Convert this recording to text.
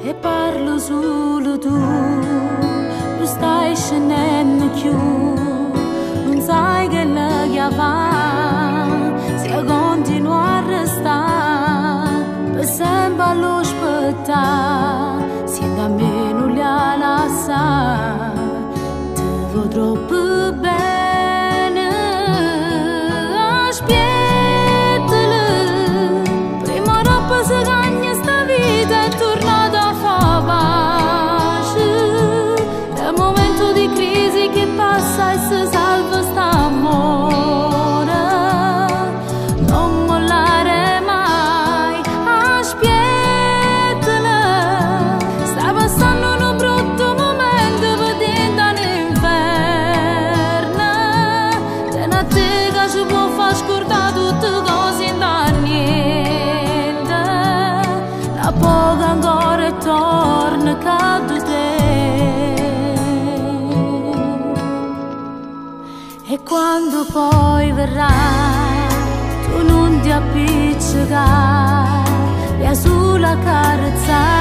e parlo solo tu, non stai scendendo più, non sai che la chiama, se continua a restare, per sempre allo aspettare, se da me non li ha lasciato, ti vedo troppo bene, aspettala, prima o dopo si cagna sta vita e tornata a fa pace, nel momento di crisi che passa e si salva sta amore, non mollare mai, aspettala, sta passando un brutto momento per dentro l'inferno, te ne te che ci può far scordare tutte cose in da niente, la poca ancora e torna cade te. E quando poi verrà, tu non ti appiccicare, via sulla carezza.